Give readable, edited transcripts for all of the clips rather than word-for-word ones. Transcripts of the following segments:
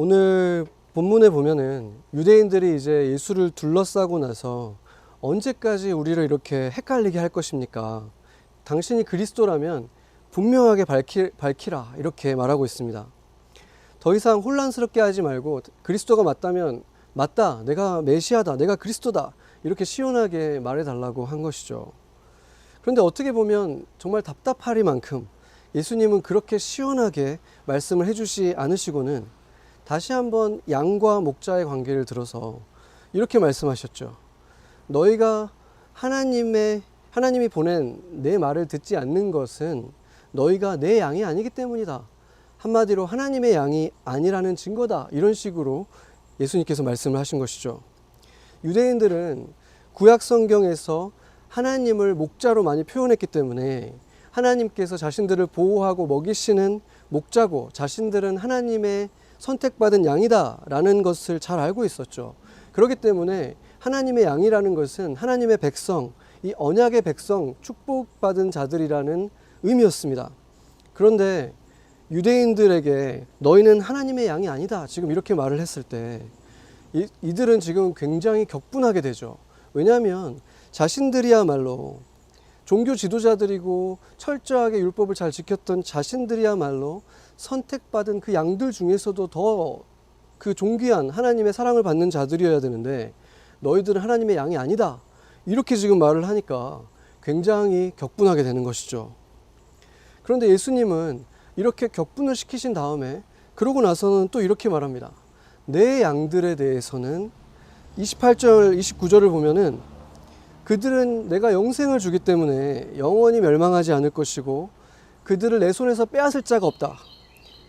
오늘 본문에 보면은 유대인들이 이제 예수를 둘러싸고 나서 언제까지 우리를 이렇게 헷갈리게 할 것입니까? 당신이 그리스도라면 분명하게 밝히라 이렇게 말하고 있습니다. 더 이상 혼란스럽게 하지 말고 그리스도가 맞다면 맞다, 내가 메시아다, 내가 그리스도다 이렇게 시원하게 말해달라고 한 것이죠. 그런데 어떻게 보면 정말 답답하리만큼 예수님은 그렇게 시원하게 말씀을 해주시 않으시고는 다시 한번 양과 목자의 관계를 들어서 이렇게 말씀하셨죠. 너희가 하나님이 보낸 내 말을 듣지 않는 것은 너희가 내 양이 아니기 때문이다. 한마디로 하나님의 양이 아니라는 증거다. 이런 식으로 예수님께서 말씀을 하신 것이죠. 유대인들은 구약 성경에서 하나님을 목자로 많이 표현했기 때문에 하나님께서 자신들을 보호하고 먹이시는 목자고 자신들은 하나님의 선택받은 양이다 라는 것을 잘 알고 있었죠. 그렇기 때문에 하나님의 양이라는 것은 하나님의 백성, 이 언약의 백성, 축복받은 자들이라는 의미였습니다. 그런데 유대인들에게 너희는 하나님의 양이 아니다 지금 이렇게 말을 했을 때 이들은 지금 굉장히 격분하게 되죠. 왜냐하면 자신들이야말로 종교 지도자들이고 철저하게 율법을 잘 지켰던 자신들이야말로 선택받은 그 양들 중에서도 더 그 존귀한 하나님의 사랑을 받는 자들이어야 되는데 너희들은 하나님의 양이 아니다 이렇게 지금 말을 하니까 굉장히 격분하게 되는 것이죠. 그런데 예수님은 이렇게 격분을 시키신 다음에 그러고 나서는 또 이렇게 말합니다. 내 양들에 대해서는 28절 29절을 보면은 그들은 내가 영생을 주기 때문에 영원히 멸망하지 않을 것이고 그들을 내 손에서 빼앗을 자가 없다.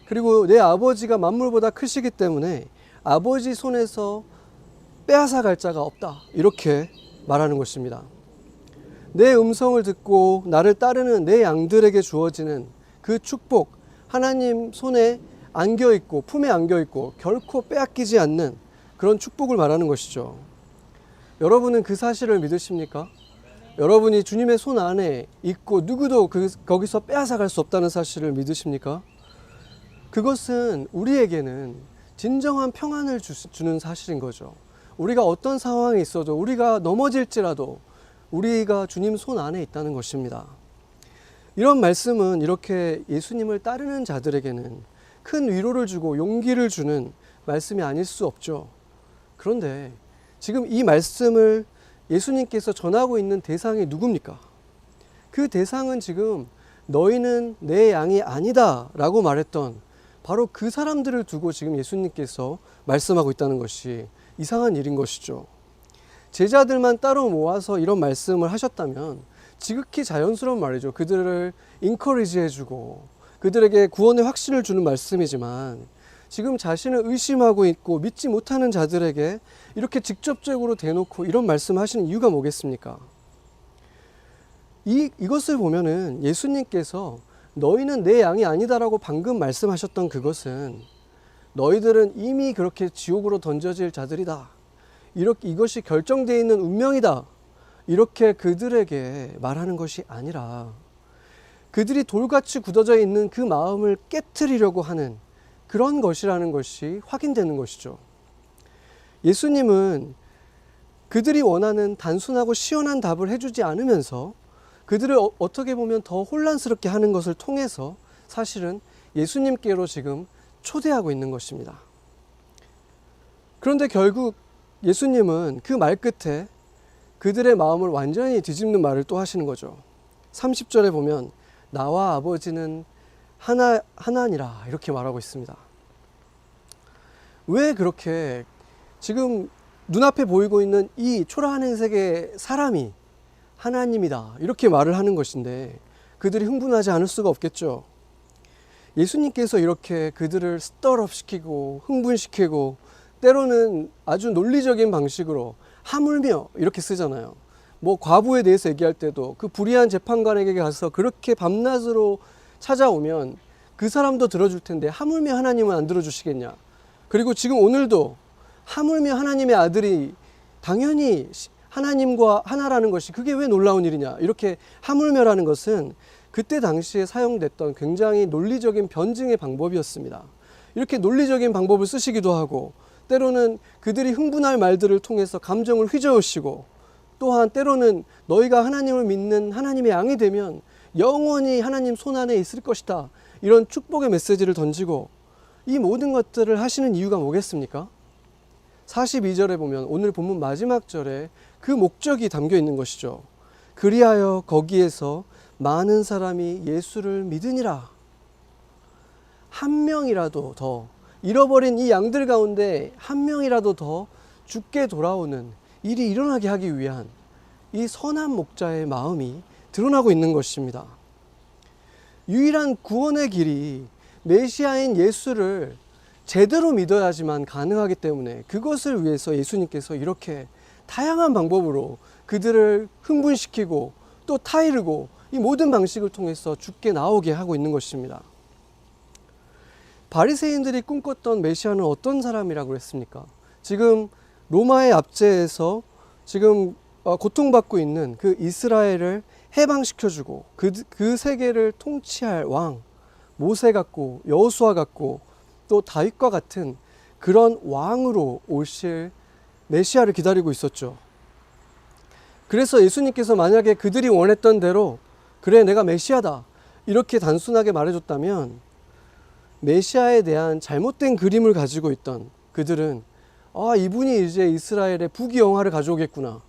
그리고 내 아버지가 만물보다 크시기 때문에 아버지 손에서 빼앗아 갈 자가 없다. 이렇게 말하는 것입니다. 내 음성을 듣고 나를 따르는 내 양들에게 주어지는 그 축복, 하나님 손에 안겨있고 품에 안겨있고 결코 빼앗기지 않는 그런 축복을 말하는 것이죠. 여러분은 그 사실을 믿으십니까? 여러분이 주님의 손 안에 있고 누구도 거기서 빼앗아 갈 수 없다는 사실을 믿으십니까? 그것은 우리에게는 진정한 평안을 주는 사실인 거죠. 우리가 어떤 상황에 있어도 우리가 넘어질지라도 우리가 주님 손 안에 있다는 것입니다. 이런 말씀은 이렇게 예수님을 따르는 자들에게는 큰 위로를 주고 용기를 주는 말씀이 아닐 수 없죠. 그런데 지금 이 말씀을 예수님께서 전하고 있는 대상이 누굽니까? 그 대상은 지금 너희는 내 양이 아니다 라고 말했던 바로 그 사람들을 두고 지금 예수님께서 말씀하고 있다는 것이 이상한 일인 것이죠. 제자들만 따로 모아서 이런 말씀을 하셨다면 지극히 자연스러운 말이죠. 그들을 인커리지 해주고 그들에게 구원의 확신을 주는 말씀이지만 지금 자신을 의심하고 있고 믿지 못하는 자들에게 이렇게 직접적으로 대놓고 이런 말씀을 하시는 이유가 뭐겠습니까? 이것을 보면은 예수님께서 너희는 내 양이 아니다라고 방금 말씀하셨던 그것은 너희들은 이미 그렇게 지옥으로 던져질 자들이다. 이것이 결정되어 있는 운명이다. 이렇게 그들에게 말하는 것이 아니라 그들이 돌같이 굳어져 있는 그 마음을 깨트리려고 하는 그런 것이라는 것이 확인되는 것이죠. 예수님은 그들이 원하는 단순하고 시원한 답을 해주지 않으면서 그들을 어떻게 보면 더 혼란스럽게 하는 것을 통해서 사실은 예수님께로 지금 초대하고 있는 것입니다. 그런데 결국 예수님은 그 말 끝에 그들의 마음을 완전히 뒤집는 말을 또 하시는 거죠. 30절에 보면 나와 아버지는 하나니라 이렇게 말하고 있습니다. 왜 그렇게 지금 눈앞에 보이고 있는 이 초라한 색의 사람이 하나님이다 이렇게 말을 하는 것인데 그들이 흥분하지 않을 수가 없겠죠. 예수님께서 이렇게 그들을 스터럽시키고 흥분시키고 때로는 아주 논리적인 방식으로 하물며 이렇게 쓰잖아요. 뭐 과부에 대해서 얘기할 때도 그 불의한 재판관에게 가서 그렇게 밤낮으로 찾아오면 그 사람도 들어줄 텐데 하물며 하나님은 안 들어주시겠냐. 그리고 지금 오늘도 하물며 하나님의 아들이 당연히 하나님과 하나라는 것이 그게 왜 놀라운 일이냐. 이렇게 하물며라는 것은 그때 당시에 사용됐던 굉장히 논리적인 변증의 방법이었습니다. 이렇게 논리적인 방법을 쓰시기도 하고, 때로는 그들이 흥분할 말들을 통해서 감정을 휘저으시고, 또한 때로는 너희가 하나님을 믿는 하나님의 양이 되면 영원히 하나님 손 안에 있을 것이다, 이런 축복의 메시지를 던지고, 이 모든 것들을 하시는 이유가 뭐겠습니까? 42절에 보면 오늘 본문 마지막 절에 그 목적이 담겨 있는 것이죠. 그리하여 거기에서 많은 사람이 예수를 믿으니라. 한 명이라도 더, 잃어버린 이 양들 가운데 한 명이라도 더 죽게 돌아오는 일이 일어나게 하기 위한 이 선한 목자의 마음이 드러나고 있는 것입니다. 유일한 구원의 길이 메시아인 예수를 제대로 믿어야지만 가능하기 때문에, 그것을 위해서 예수님께서 이렇게 다양한 방법으로 그들을 흥분시키고 또 타이르고 이 모든 방식을 통해서 죽게 나오게 하고 있는 것입니다. 바리새인들이 꿈꿨던 메시아는 어떤 사람이라고 했습니까? 지금 로마의 압제에서 지금 고통받고 있는 그 이스라엘을 해방시켜주고 그 세계를 통치할 왕, 모세 같고 여호수아 같고 또 다윗과 같은 그런 왕으로 오실 메시아를 기다리고 있었죠. 그래서 예수님께서 만약에 그들이 원했던 대로 그래 내가 메시아다 이렇게 단순하게 말해줬다면, 메시아에 대한 잘못된 그림을 가지고 있던 그들은 이분이 이제 이스라엘의 부귀영화를 가져오겠구나,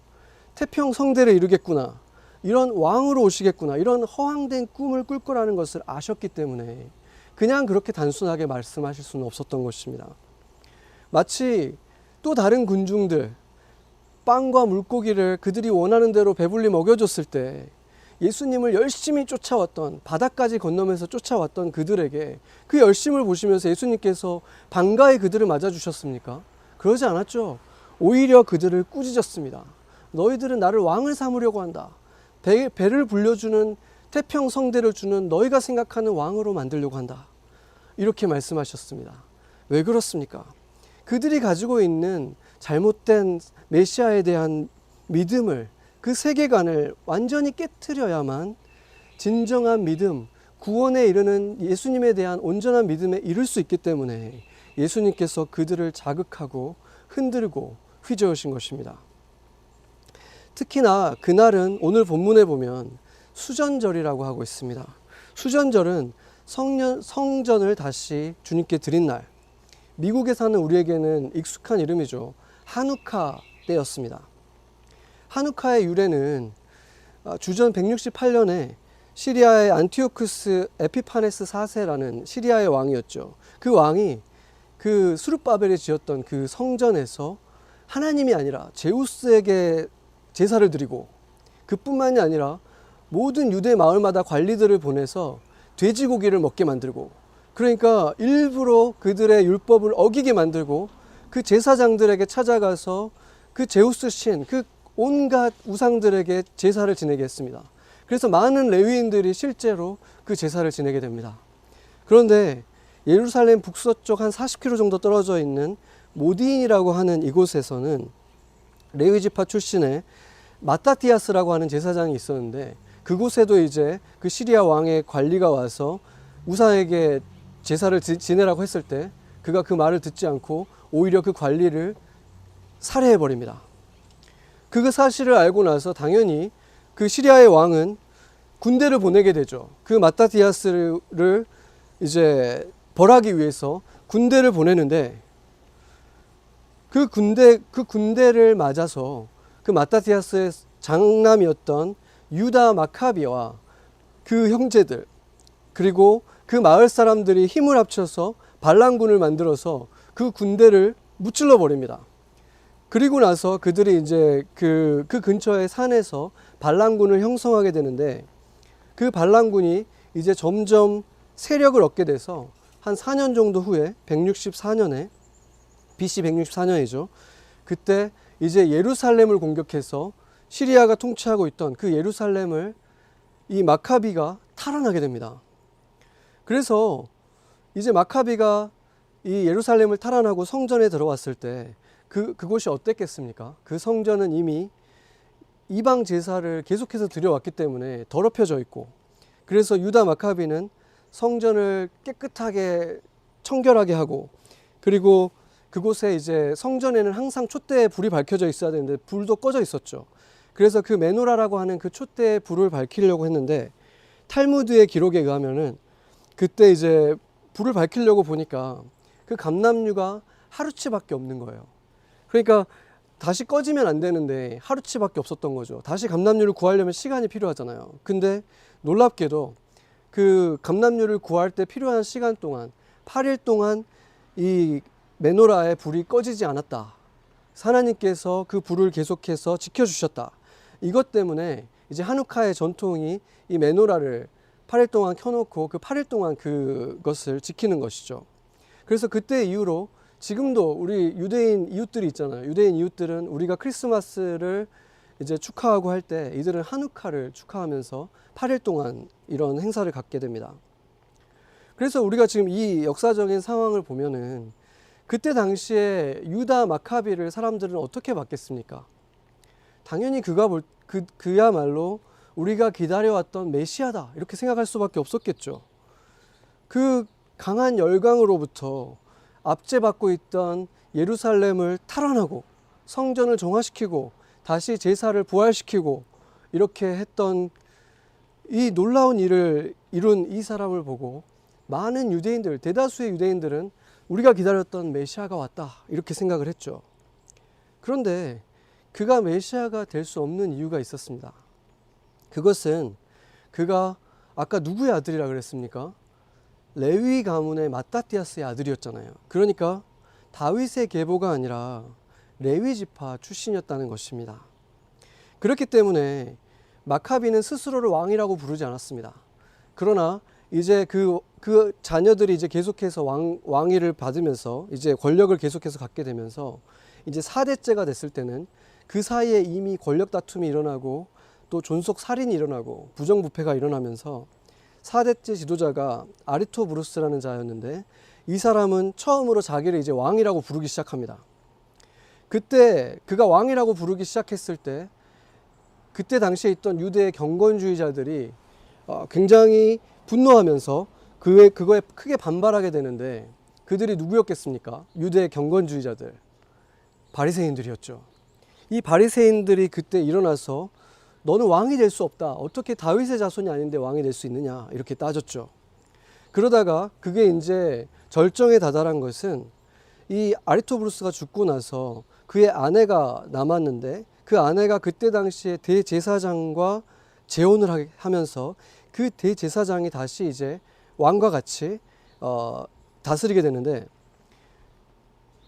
태평 성대를 이루겠구나, 이런 왕으로 오시겠구나, 이런 허황된 꿈을 꿀 거라는 것을 아셨기 때문에 그냥 그렇게 단순하게 말씀하실 수는 없었던 것입니다. 마치 또 다른 군중들, 빵과 물고기를 그들이 원하는 대로 배불리 먹여줬을 때 예수님을 열심히 쫓아왔던, 바다까지 건너면서 쫓아왔던 그들에게 그 열심을 보시면서 예수님께서 반가이 그들을 맞아주셨습니까? 그러지 않았죠. 오히려 그들을 꾸짖었습니다. 너희들은 나를 왕을 삼으려고 한다. 배를 불려주는, 태평성대를 주는 너희가 생각하는 왕으로 만들려고 한다, 이렇게 말씀하셨습니다. 왜 그렇습니까? 그들이 가지고 있는 잘못된 메시아에 대한 믿음을, 그 세계관을 완전히 깨트려야만 진정한 믿음, 구원에 이르는 예수님에 대한 온전한 믿음에 이를 수 있기 때문에 예수님께서 그들을 자극하고 흔들고 휘저으신 것입니다. 특히나 그날은 오늘 본문에 보면 수전절이라고 하고 있습니다. 수전절은 성전을 다시 주님께 드린 날, 미국에 사는 우리에게는 익숙한 이름이죠. 하누카 때였습니다. 하누카의 유래는 주전 168년에 시리아의 안티오쿠스 에피파네스 4세라는 시리아의 왕이었죠. 그 왕이 그 수룹바벨이 지었던 그 성전에서 하나님이 아니라 제우스에게 제사를 드리고, 그뿐만이 아니라 모든 유대 마을마다 관리들을 보내서 돼지고기를 먹게 만들고, 그러니까 일부러 그들의 율법을 어기게 만들고 그 제사장들에게 찾아가서 그 제우스 신, 그 온갖 우상들에게 제사를 지내게 했습니다. 그래서 많은 레위인들이 실제로 그 제사를 지내게 됩니다. 그런데 예루살렘 북서쪽 한 40km 정도 떨어져 있는 모디인이라고 하는 이곳에서는 레위지파 출신의 마따티아스라고 하는 제사장이 있었는데, 그곳에도 이제 그 시리아 왕의 관리가 와서 우상에게 제사를 지내라고 했을 때 그가 그 말을 듣지 않고 오히려 그 관리를 살해해 버립니다. 그 사실을 알고 나서 당연히 그 시리아의 왕은 군대를 보내게 되죠. 그 마따티아스를 이제 벌하기 위해서 군대를 보내는데, 그 군대를 맞아서 그 마따티아스의 장남이었던 유다 마카비와 그 형제들, 그리고 그 마을 사람들이 힘을 합쳐서 반란군을 만들어서 그 군대를 무찔러 버립니다. 그리고 나서 그들이 이제 그 근처의 산에서 반란군을 형성하게 되는데, 그 반란군이 이제 점점 세력을 얻게 돼서 한 4년 정도 후에 164년에 BC 164년이죠. 그때 이제 예루살렘을 공격해서 시리아가 통치하고 있던 그 예루살렘을 이 마카비가 탈환하게 됩니다. 그래서 이제 마카비가 이 예루살렘을 탈환하고 성전에 들어왔을 때 그곳이 어땠겠습니까? 그 성전은 이미 이방 제사를 계속해서 드려왔기 때문에 더럽혀져 있고, 그래서 유다 마카비는 성전을 깨끗하게 청결하게 하고, 그리고 그곳에 이제 성전에는 항상 촛대에 불이 밝혀져 있어야 되는데 불도 꺼져 있었죠. 그래서 그 메노라라고 하는 그 촛대에 불을 밝히려고 했는데, 탈무드의 기록에 의하면은 그때 이제 불을 밝히려고 보니까 그 감람류가 하루치밖에 없는 거예요. 그러니까 다시 꺼지면 안 되는데 하루치밖에 없었던 거죠. 다시 감람류를 구하려면 시간이 필요하잖아요. 근데 놀랍게도 그 감람류를 구할 때 필요한 시간 동안 8일 동안 이 메노라의 불이 꺼지지 않았다. 하나님께서 그 불을 계속해서 지켜주셨다. 이것 때문에 이제 하누카의 전통이 이 메노라를 8일 동안 켜놓고 그 8일 동안 그것을 지키는 것이죠. 그래서 그때 이후로 지금도 우리 유대인 이웃들이 있잖아요. 유대인 이웃들은 우리가 크리스마스를 이제 축하하고 할 때 이들은 하누카를 축하하면서 8일 동안 이런 행사를 갖게 됩니다. 그래서 우리가 지금 이 역사적인 상황을 보면은 그때 당시에 유다 마카비를 사람들은 어떻게 봤겠습니까? 당연히 그야말로 우리가 기다려왔던 메시아다 이렇게 생각할 수밖에 없었겠죠. 그 강한 열강으로부터 압제받고 있던 예루살렘을 탈환하고 성전을 정화시키고 다시 제사를 부활시키고 이렇게 했던 이 놀라운 일을 이룬 이 사람을 보고 많은 유대인들, 대다수의 유대인들은 우리가 기다렸던 메시아가 왔다 이렇게 생각을 했죠. 그런데 그가 메시아가 될 수 없는 이유가 있었습니다. 그것은 그가 아까 누구의 아들이라 그랬습니까? 레위 가문의 마따띠아스의 아들이었잖아요. 그러니까 다윗의 계보가 아니라 레위 지파 출신이었다는 것입니다. 그렇기 때문에 마카비는 스스로를 왕이라고 부르지 않았습니다. 그러나 이제 그 자녀들이 이제 계속해서 왕위를 받으면서 이제 권력을 계속해서 갖게 되면서 이제 4대째가 됐을 때는 그 사이에 이미 권력 다툼이 일어나고 또 존속 살인이 일어나고 부정부패가 일어나면서 4대째 지도자가 아리토브루스라는 자였는데 이 사람은 처음으로 자기를 이제 왕이라고 부르기 시작합니다. 그때 그가 왕이라고 부르기 시작했을 때 그때 당시에 있던 유대의 경건주의자들이 굉장히 분노하면서 그거에 크게 반발하게 되는데 그들이 누구였겠습니까? 유대의 경건주의자들, 바리새인들이었죠. 이 바리새인들이 그때 일어나서 너는 왕이 될 수 없다. 어떻게 다윗의 자손이 아닌데 왕이 될 수 있느냐 이렇게 따졌죠. 그러다가 그게 이제 절정에 다다른 것은 이 아리토브루스가 죽고 나서 그의 아내가 남았는데 그 아내가 그때 당시에 대제사장과 재혼을 하면서 그 대제사장이 다시 이제 왕과 같이 다스리게 되는데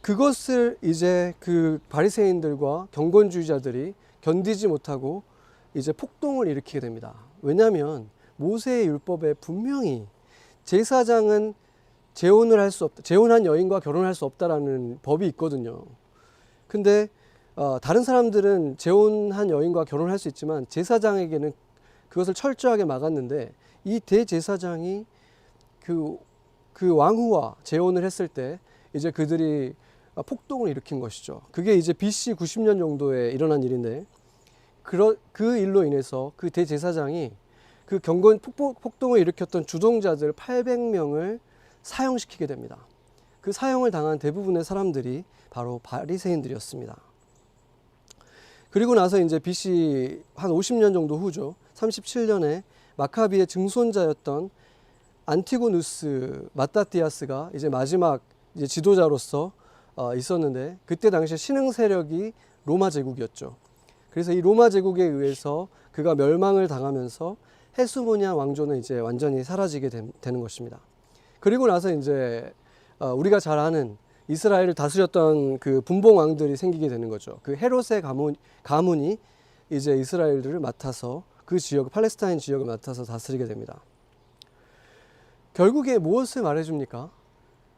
그것을 이제 그 바리새인들과 경건주의자들이 견디지 못하고 이제 폭동을 일으키게 됩니다. 왜냐하면 모세의 율법에 분명히 제사장은 재혼을 할 수 없다, 재혼한 여인과 결혼할 수 없다라는 법이 있거든요. 근데 다른 사람들은 재혼한 여인과 결혼할 수 있지만 제사장에게는 그것을 철저하게 막았는데 이 대제사장이 그 왕후와 재혼을 했을 때 이제 그들이 폭동을 일으킨 것이죠. 그게 이제 BC 90년 정도에 일어난 일인데 그 일로 인해서 그 대제사장이 그 폭동을 일으켰던 주동자들 800명을 사형시키게 됩니다. 그 사형을 당한 대부분의 사람들이 바로 바리새인들이었습니다. 그리고 나서 이제 BC 한 50년 정도 후죠. 37년에 마카비의 증손자였던 안티고누스 마따띠아스가 이제 마지막 이제 지도자로서 있었는데 그때 당시에 신흥 세력이 로마 제국이었죠. 그래서 이 로마 제국에 의해서 그가 멸망을 당하면서 헤스모니아 왕조는 이제 완전히 사라지게 되는 것입니다. 그리고 나서 이제 우리가 잘 아는 이스라엘을 다스렸던 그 분봉 왕들이 생기게 되는 거죠. 그 헤롯의 가문이 이제 이스라엘들을 맡아서 그 지역, 팔레스타인 지역을 맡아서 다스리게 됩니다. 결국에 무엇을 말해줍니까?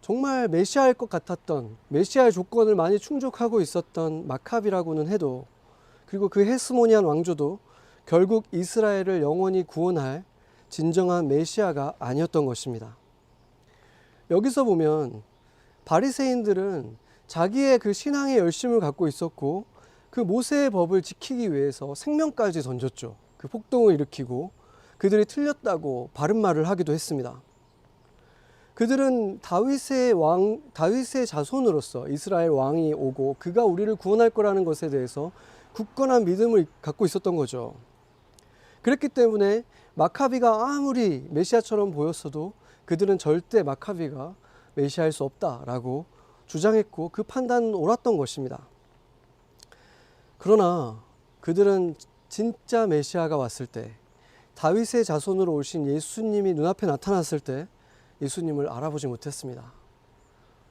정말 메시아일 것 같았던, 메시아의 조건을 많이 충족하고 있었던 마카비라고는 해도, 그리고 그 헤스모니안 왕조도 결국 이스라엘을 영원히 구원할 진정한 메시아가 아니었던 것입니다. 여기서 보면 바리새인들은 자기의 그 신앙의 열심을 갖고 있었고 그 모세의 법을 지키기 위해서 생명까지 던졌죠. 그 폭동을 일으키고 그들이 틀렸다고 바른 말을 하기도 했습니다. 그들은 다윗의 자손으로서 이스라엘 왕이 오고 그가 우리를 구원할 거라는 것에 대해서 굳건한 믿음을 갖고 있었던 거죠. 그렇기 때문에 마카비가 아무리 메시아처럼 보였어도 그들은 절대 마카비가 메시아일 수 없다라고 주장했고 그 판단은 옳았던 것입니다. 그러나 그들은 진짜 메시아가 왔을 때, 다윗의 자손으로 오신 예수님이 눈앞에 나타났을 때 예수님을 알아보지 못했습니다.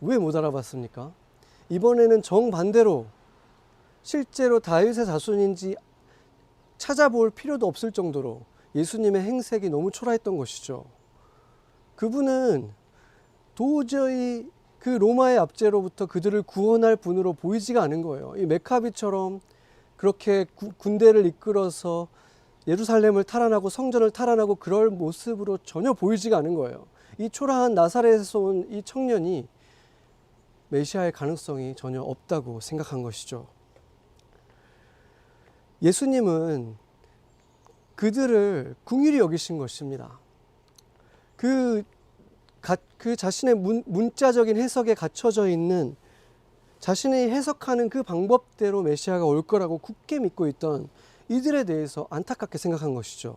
왜 못 알아봤습니까? 이번에는 정반대로 실제로 다윗의 자손인지 찾아볼 필요도 없을 정도로 예수님의 행색이 너무 초라했던 것이죠. 그분은 도저히 그 로마의 압제로부터 그들을 구원할 분으로 보이지가 않은 거예요. 이 메카비처럼 그렇게 군대를 이끌어서 예루살렘을 탈환하고 성전을 탈환하고 그럴 모습으로 전혀 보이지가 않은 거예요. 이 초라한 나사렛에서 온 이 청년이 메시아의 가능성이 전혀 없다고 생각한 것이죠. 예수님은 그들을 긍휼히 여기신 것입니다. 그 자신의 문자적인 해석에 갇혀져 있는, 자신이 해석하는 그 방법대로 메시아가 올 거라고 굳게 믿고 있던 이들에 대해서 안타깝게 생각한 것이죠.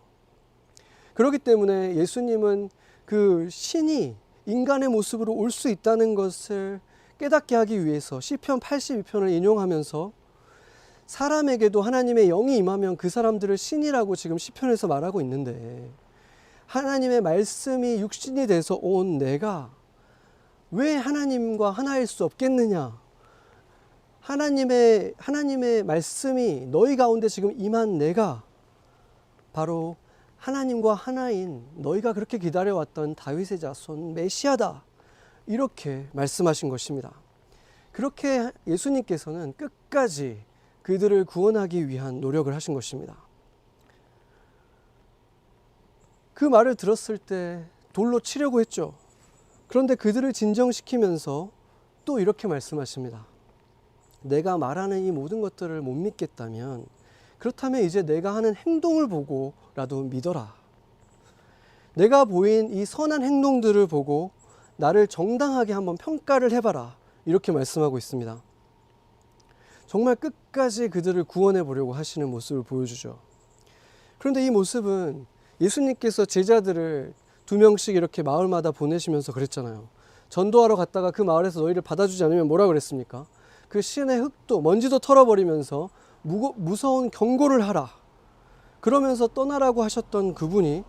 그렇기 때문에 예수님은 그 신이 인간의 모습으로 올 수 있다는 것을 깨닫게 하기 위해서 시편 82편을 인용하면서 사람에게도 하나님의 영이 임하면 그 사람들을 신이라고 지금 시편에서 말하고 있는데, 하나님의 말씀이 육신이 돼서 온 내가 왜 하나님과 하나일 수 없겠느냐? 하나님의 말씀이 너희 가운데 지금 임한 내가 바로 하나님과 하나인 너희가 그렇게 기다려왔던 다윗의 자손 메시아다, 이렇게 말씀하신 것입니다. 그렇게 예수님께서는 끝까지 그들을 구원하기 위한 노력을 하신 것입니다. 그 말을 들었을 때 돌로 치려고 했죠. 그런데 그들을 진정시키면서 또 이렇게 말씀하십니다. 내가 말하는 이 모든 것들을 못 믿겠다면 그렇다면 이제 내가 하는 행동을 보고라도 믿어라. 내가 보인 이 선한 행동들을 보고 나를 정당하게 한번 평가를 해봐라, 이렇게 말씀하고 있습니다. 정말 끝까지 그들을 구원해 보려고 하시는 모습을 보여주죠. 그런데 이 모습은 예수님께서 제자들을 2명씩 이렇게 마을마다 보내시면서 그랬잖아요. 전도하러 갔다가 그 마을에서 너희를 받아주지 않으면 뭐라 그랬습니까? 그 시내 흙도 먼지도 털어버리면서 무서운 경고를 하라, 그러면서 떠나라고 하셨던 그분이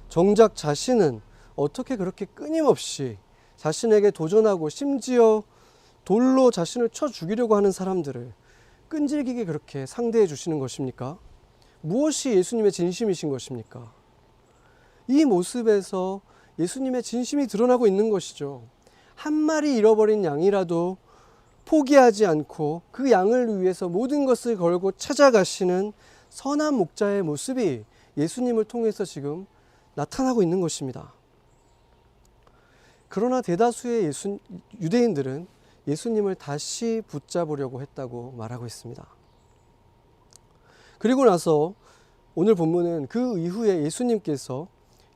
정작 자신은 어떻게 그렇게 끊임없이 자신에게 도전하고 심지어 돌로 자신을 쳐 죽이려고 하는 사람들을 끈질기게 그렇게 상대해 주시는 것입니까? 무엇이 예수님의 진심이신 것입니까? 이 모습에서 예수님의 진심이 드러나고 있는 것이죠. 한 마리 잃어버린 양이라도 포기하지 않고 그 양을 위해서 모든 것을 걸고 찾아가시는 선한 목자의 모습이 예수님을 통해서 지금 나타나고 있는 것입니다. 그러나 대다수의 유대인들은 예수님을 다시 붙잡으려고 했다고 말하고 있습니다. 그리고 나서 오늘 본문은 그 이후에 예수님께서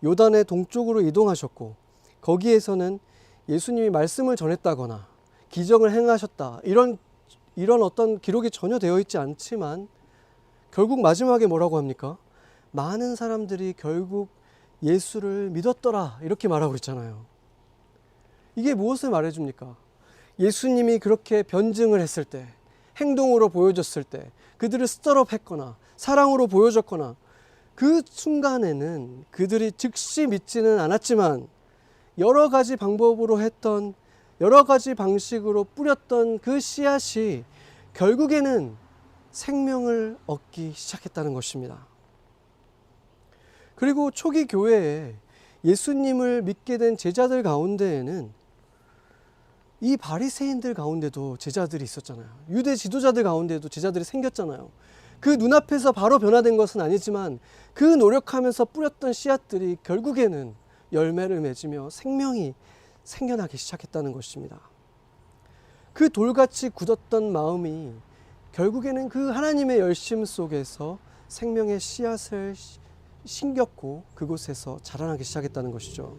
요단의 동쪽으로 이동하셨고, 거기에서는 예수님이 말씀을 전했다거나 기적을 행하셨다, 이런 어떤 기록이 전혀 되어 있지 않지만 결국 마지막에 뭐라고 합니까? 많은 사람들이 결국 예수를 믿었더라, 이렇게 말하고 있잖아요. 이게 무엇을 말해줍니까? 예수님이 그렇게 변증을 했을 때, 행동으로 보여줬을 때, 그들을 스터럽했거나 사랑으로 보여줬거나 그 순간에는 그들이 즉시 믿지는 않았지만 여러 가지 방법으로 했던, 여러 가지 방식으로 뿌렸던 그 씨앗이 결국에는 생명을 얻기 시작했다는 것입니다. 그리고 초기 교회에 예수님을 믿게 된 제자들 가운데에는 이 바리새인들 가운데도 제자들이 있었잖아요. 유대 지도자들 가운데도 제자들이 생겼잖아요. 그 눈앞에서 바로 변화된 것은 아니지만 그 노력하면서 뿌렸던 씨앗들이 결국에는 열매를 맺으며 생명이 생겨나기 시작했다는 것입니다. 그 돌같이 굳었던 마음이 결국에는 그 하나님의 열심 속에서 생명의 씨앗을 심겼고 그곳에서 자라나기 시작했다는 것이죠.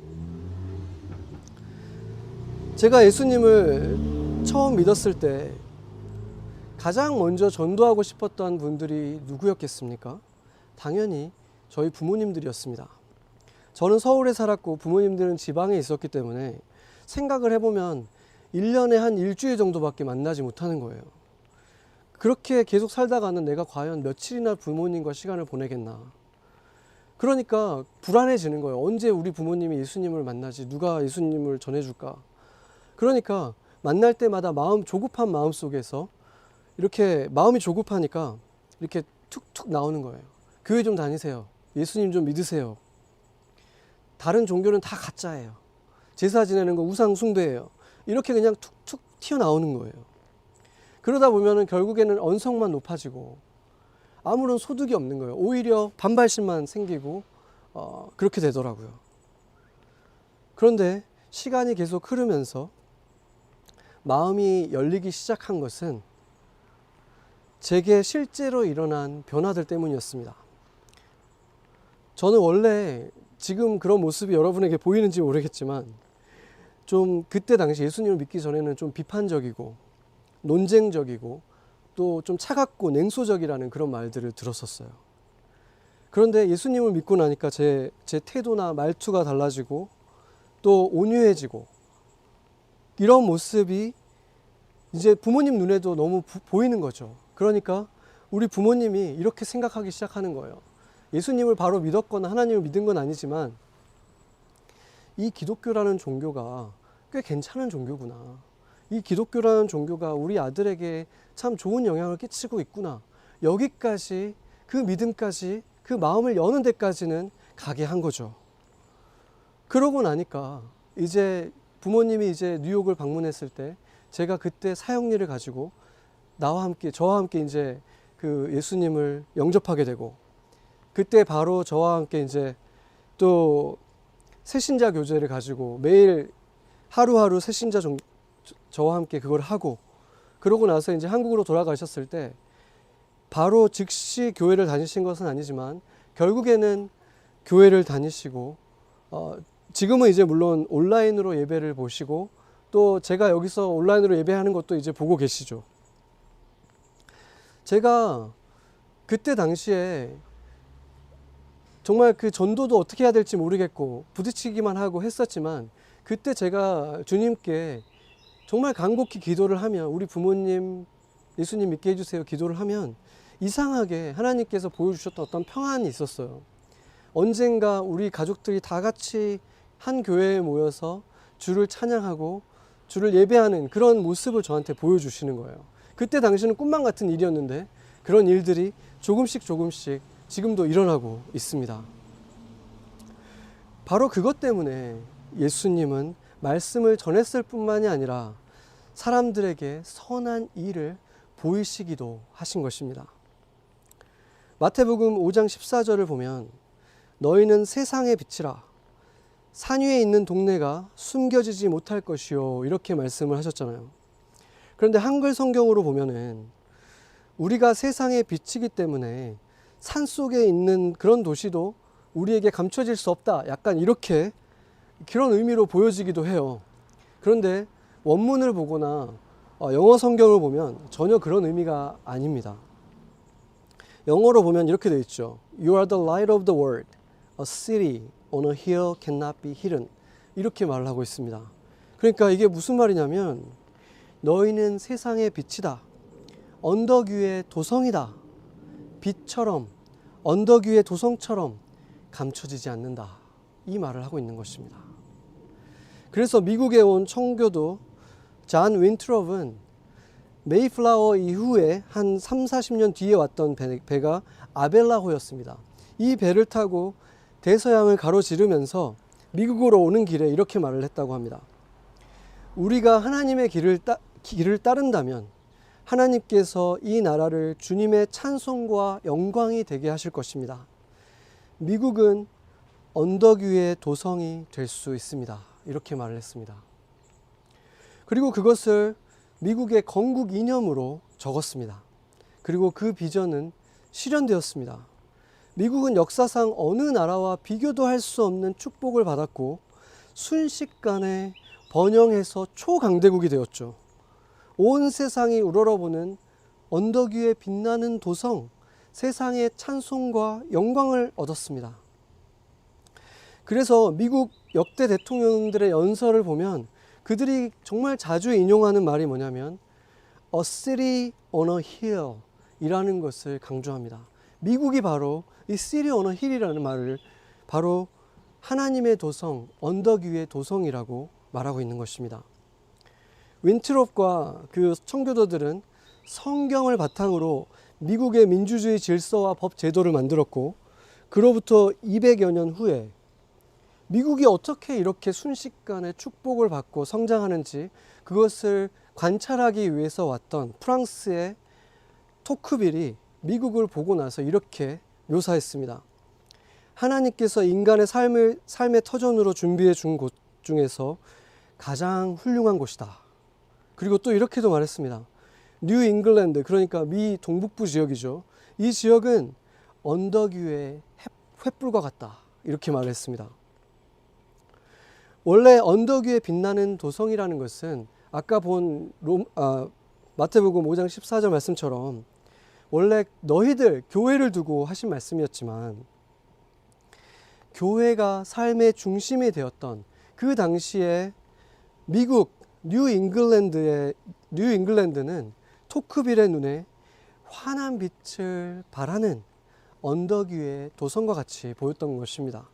제가 예수님을 처음 믿었을 때 가장 먼저 전도하고 싶었던 분들이 누구였겠습니까? 당연히 저희 부모님들이었습니다. 저는 서울에 살았고 부모님들은 지방에 있었기 때문에 생각을 해보면 1년에 한 일주일 정도밖에 만나지 못하는 거예요. 그렇게 계속 살다가는 내가 과연 며칠이나 부모님과 시간을 보내겠나. 그러니까 불안해지는 거예요. 언제 우리 부모님이 예수님을 만나지? 누가 예수님을 전해줄까? 그러니까 만날 때마다 조급한 마음 속에서 이렇게 마음이 조급하니까 이렇게 툭툭 나오는 거예요. 교회 좀 다니세요. 예수님 좀 믿으세요. 다른 종교는 다 가짜예요. 제사 지내는 거 우상 숭배예요. 이렇게 그냥 툭툭 튀어나오는 거예요. 그러다 보면은 결국에는 언성만 높아지고 아무런 소득이 없는 거예요. 오히려 반발심만 생기고 그렇게 되더라고요. 그런데 시간이 계속 흐르면서 마음이 열리기 시작한 것은 제게 실제로 일어난 변화들 때문이었습니다. 저는 원래 지금 그런 모습이 여러분에게 보이는지 모르겠지만 좀 그때 당시 예수님을 믿기 전에는 좀 비판적이고 논쟁적이고 또 좀 차갑고 냉소적이라는 그런 말들을 들었었어요. 그런데 예수님을 믿고 나니까 제 태도나 말투가 달라지고 또 온유해지고 이런 모습이 이제 부모님 눈에도 너무 보이는 거죠. 그러니까 우리 부모님이 이렇게 생각하기 시작하는 거예요. 예수님을 바로 믿었거나 하나님을 믿은 건 아니지만 이 기독교라는 종교가 꽤 괜찮은 종교구나. 이 기독교라는 종교가 우리 아들에게 참 좋은 영향을 끼치고 있구나. 여기까지 그 믿음까지 그 마음을 여는 데까지는 가게 한 거죠. 그러고 나니까 이제 부모님이 이제 뉴욕을 방문했을 때 제가 그때 사형리를 가지고 저와 함께 이제 그 예수님을 영접하게 되고 그때 바로 저와 함께 이제 또 새신자 교제를 가지고 매일 하루하루 저와 함께 그걸 하고 그러고 나서 이제 한국으로 돌아가셨을 때 바로 즉시 교회를 다니신 것은 아니지만 결국에는 교회를 다니시고 지금은 이제 물론 온라인으로 예배를 보시고 또 제가 여기서 온라인으로 예배하는 것도 이제 보고 계시죠. 제가 그때 당시에 정말 그 전도도 어떻게 해야 될지 모르겠고 부딪히기만 하고 했었지만 그때 제가 주님께 정말 간곡히 기도를 하면 우리 부모님 예수님 믿게 해주세요 기도를 하면 이상하게 하나님께서 보여주셨던 어떤 평안이 있었어요. 언젠가 우리 가족들이 다 같이 한 교회에 모여서 주를 찬양하고 주를 예배하는 그런 모습을 저한테 보여주시는 거예요. 그때 당시는 꿈만 같은 일이었는데 그런 일들이 조금씩 지금도 일어나고 있습니다. 바로 그것 때문에 예수님은 말씀을 전했을 뿐만이 아니라 사람들에게 선한 일을 보이시기도 하신 것입니다. 마태복음 5장 14절을 보면 너희는 세상의 빛이라 산 위에 있는 동네가 숨겨지지 못할 것이요 이렇게 말씀을 하셨잖아요. 그런데 한글 성경으로 보면은 우리가 세상의 빛이기 때문에 산 속에 있는 그런 도시도 우리에게 감춰질 수 없다. 약간 이렇게 그런 의미로 보여지기도 해요. 그런데 원문을 보거나 영어 성경을 보면 전혀 그런 의미가 아닙니다. 영어로 보면 이렇게 되어 있죠. You are the light of the world. A city on a hill cannot be hidden. 이렇게 말을 하고 있습니다. 그러니까 이게 무슨 말이냐면 너희는 세상의 빛이다. 언덕 위의 도성이다. 빛처럼 언덕 위의 도성처럼 감춰지지 않는다. 이 말을 하고 있는 것입니다. 그래서 미국에 온 청교도 잔 윈트롭은 메이플라워 이후에 한 30-40년 뒤에 왔던 배가 아벨라호였습니다. 이 배를 타고 대서양을 가로지르면서 미국으로 오는 길에 이렇게 말을 했다고 합니다. 우리가 하나님의 길을 따른다면 하나님께서 이 나라를 주님의 찬송과 영광이 되게 하실 것입니다. 미국은 언덕 위의 도성이 될 수 있습니다. 이렇게 말을 했습니다. 그리고 그것을 미국의 건국 이념으로 적었습니다. 그리고 그 비전은 실현되었습니다. 미국은 역사상 어느 나라와 비교도 할 수 없는 축복을 받았고 순식간에 번영해서 초강대국이 되었죠. 온 세상이 우러러보는 언덕 위에 빛나는 도성, 세상의 찬송과 영광을 얻었습니다. 그래서 미국 역대 대통령들의 연설을 보면 그들이 정말 자주 인용하는 말이 뭐냐면 A city on a hill 이라는 것을 강조합니다. 미국이 바로 이 city on a hill이라는 말을 바로 하나님의 도성, 언덕 위의 도성이라고 말하고 있는 것입니다. 윈트롭과 그 청교도들은 성경을 바탕으로 미국의 민주주의 질서와 법 제도를 만들었고, 그로부터 200여 년 후에 미국이 어떻게 이렇게 순식간에 축복을 받고 성장하는지 그것을 관찰하기 위해서 왔던 프랑스의 토크빌이 미국을 보고 나서 이렇게 묘사했습니다. 하나님께서 인간의 삶의 터전으로 준비해 준 곳 중에서 가장 훌륭한 곳이다. 그리고 또 이렇게도 말했습니다. 뉴 잉글랜드, 그러니까 미 동북부 지역이죠. 이 지역은 언덕 위의 횃불과 같다. 이렇게 말을 했습니다. 원래 언덕 위에 빛나는 도성이라는 것은 아까 본 마태복음 5장 14절 말씀처럼 원래 너희들 교회를 두고 하신 말씀이었지만, 교회가 삶의 중심이 되었던 그 당시에 미국 뉴 잉글랜드는 토크빌의 눈에 환한 빛을 발하는 언덕 위의 도성과 같이 보였던 것입니다.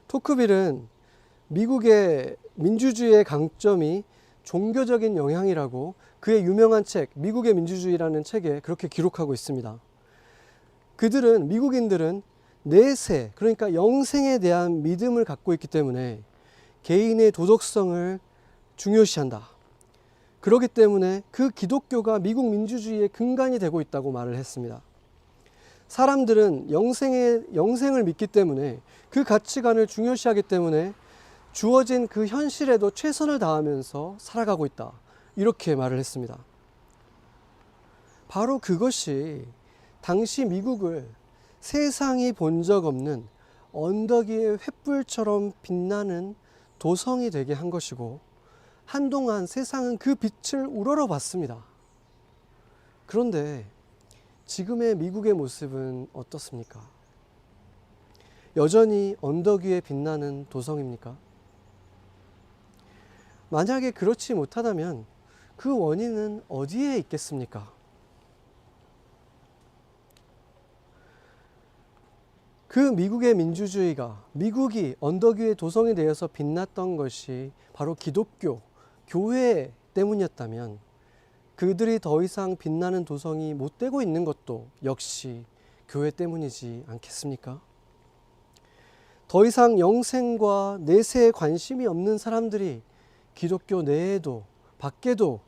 토크빌은 미국의 민주주의의 강점이 종교적인 영향이라고 그의 유명한 책 미국의 민주주의라는 책에 그렇게 기록하고 있습니다. 미국인들은 내세, 그러니까 영생에 대한 믿음을 갖고 있기 때문에 개인의 도덕성을 중요시한다. 그렇기 때문에 그 기독교가 미국 민주주의의 근간이 되고 있다고 말을 했습니다. 사람들은 영생을 믿기 때문에 그 가치관을 중요시하기 때문에 주어진 그 현실에도 최선을 다하면서 살아가고 있다. 이렇게 말을 했습니다. 바로 그것이 당시 미국을 세상이 본 적 없는 언덕 위의 횃불처럼 빛나는 도성이 되게 한 것이고, 한동안 세상은 그 빛을 우러러봤습니다. 그런데 지금의 미국의 모습은 어떻습니까? 여전히 언덕 위에 빛나는 도성입니까? 만약에 그렇지 못하다면 그 원인은 어디에 있겠습니까? 그 미국의 민주주의가, 미국이 언덕 위의 도성이 되어서 빛났던 것이 바로 기독교, 교회 때문이었다면 그들이 더 이상 빛나는 도성이 못 되고 있는 것도 역시 교회 때문이지 않겠습니까? 더 이상 영생과 내세에 관심이 없는 사람들이 기독교 내에도 밖에도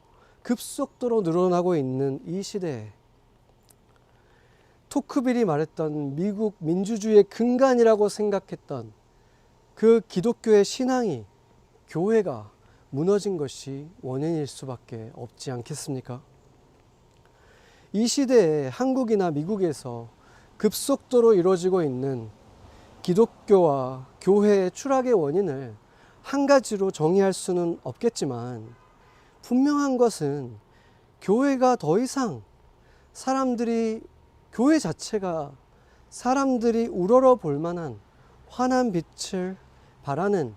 급속도로 늘어나고 있는 이 시대에 토크빌이 말했던 미국 민주주의의 근간이라고 생각했던 그 기독교의 신앙이, 교회가 무너진 것이 원인일 수밖에 없지 않겠습니까? 이 시대에 한국이나 미국에서 급속도로 이루어지고 있는 기독교와 교회의 추락의 원인을 한 가지로 정의할 수는 없겠지만, 분명한 것은 교회가 더 이상 교회 자체가 사람들이 우러러 볼 만한 환한 빛을 발하는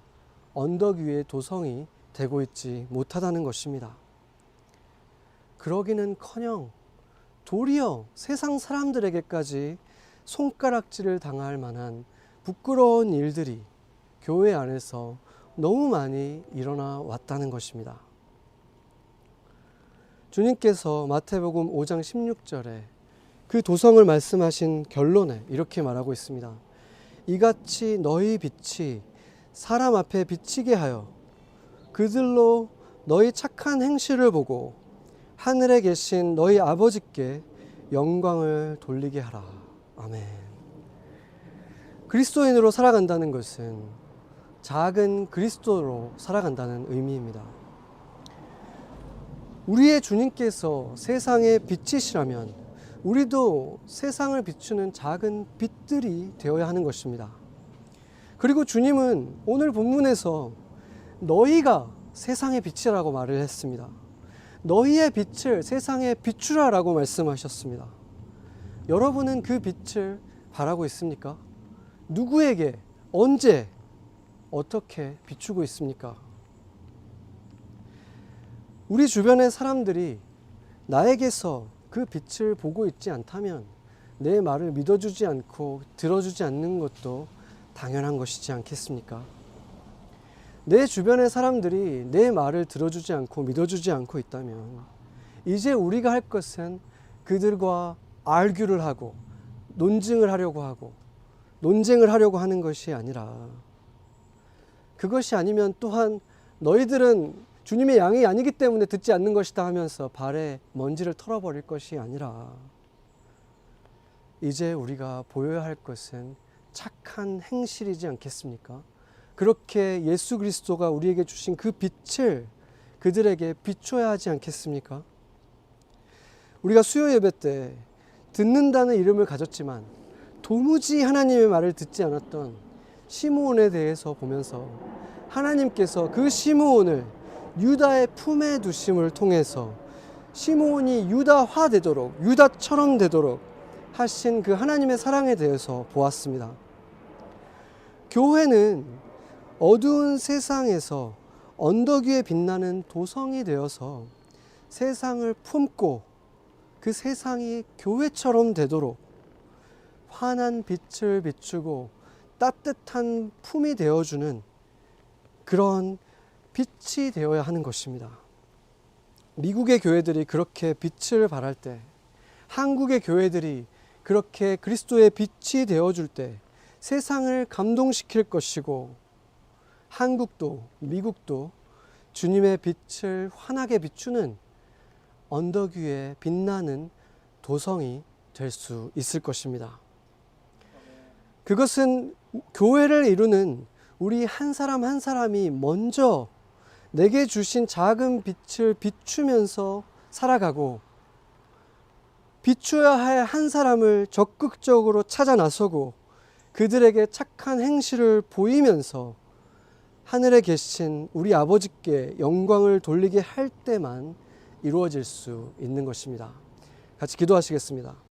언덕 위의 도성이 되고 있지 못하다는 것입니다. 그러기는커녕 도리어 세상 사람들에게까지 손가락질을 당할 만한 부끄러운 일들이 교회 안에서 너무 많이 일어나 왔다는 것입니다. 주님께서 마태복음 5장 16절에 그 도성을 말씀하신 결론에 이렇게 말하고 있습니다. 이같이 너희 빛이 사람 앞에 비치게 하여 그들로 너희 착한 행실을 보고 하늘에 계신 너희 아버지께 영광을 돌리게 하라. 아멘. 그리스도인으로 살아간다는 것은 작은 그리스도로 살아간다는 의미입니다. 우리의 주님께서 세상의 빛이시라면 우리도 세상을 비추는 작은 빛들이 되어야 하는 것입니다. 그리고 주님은 오늘 본문에서 너희가 세상의 빛이라고 말을 했습니다. 너희의 빛을 세상에 비추라라고 말씀하셨습니다. 여러분은 그 빛을 바라고 있습니까? 누구에게, 언제, 어떻게 비추고 있습니까? 우리 주변의 사람들이 나에게서 그 빛을 보고 있지 않다면 내 말을 믿어주지 않고 들어주지 않는 것도 당연한 것이지 않겠습니까? 내 주변의 사람들이 내 말을 들어주지 않고 믿어주지 않고 있다면 이제 우리가 할 것은 그들과 argue를 하고 논증을 하려고 하고 논쟁을 하려고 하는 것이 아니라, 그것이 아니면 또한 너희들은 주님의 양이 아니기 때문에 듣지 않는 것이다 하면서 발에 먼지를 털어버릴 것이 아니라, 이제 우리가 보여야 할 것은 착한 행실이지 않겠습니까? 그렇게 예수 그리스도가 우리에게 주신 그 빛을 그들에게 비춰야 하지 않겠습니까? 우리가 수요 예배 때 듣는다는 이름을 가졌지만 도무지 하나님의 말을 듣지 않았던 시므온에 대해서 보면서 하나님께서 그 시므온을 유다의 품에 두심을 통해서 시므온이 유다화 되도록, 유다처럼 되도록 하신 그 하나님의 사랑에 대해서 보았습니다. 교회는 어두운 세상에서 언덕 위에 빛나는 도성이 되어서 세상을 품고 그 세상이 교회처럼 되도록 환한 빛을 비추고 따뜻한 품이 되어주는 그런 빛이 되어야 하는 것입니다. 미국의 교회들이 그렇게 빛을 발할 때, 한국의 교회들이 그렇게 그리스도의 빛이 되어줄 때 세상을 감동시킬 것이고, 한국도 미국도 주님의 빛을 환하게 비추는 언덕 위에 빛나는 도성이 될 수 있을 것입니다. 그것은 교회를 이루는 우리 한 사람 한 사람이 먼저 내게 주신 작은 빛을 비추면서 살아가고, 비춰야 할 한 사람을 적극적으로 찾아 나서고 그들에게 착한 행실을 보이면서 하늘에 계신 우리 아버지께 영광을 돌리게 할 때만 이루어질 수 있는 것입니다. 같이 기도하시겠습니다.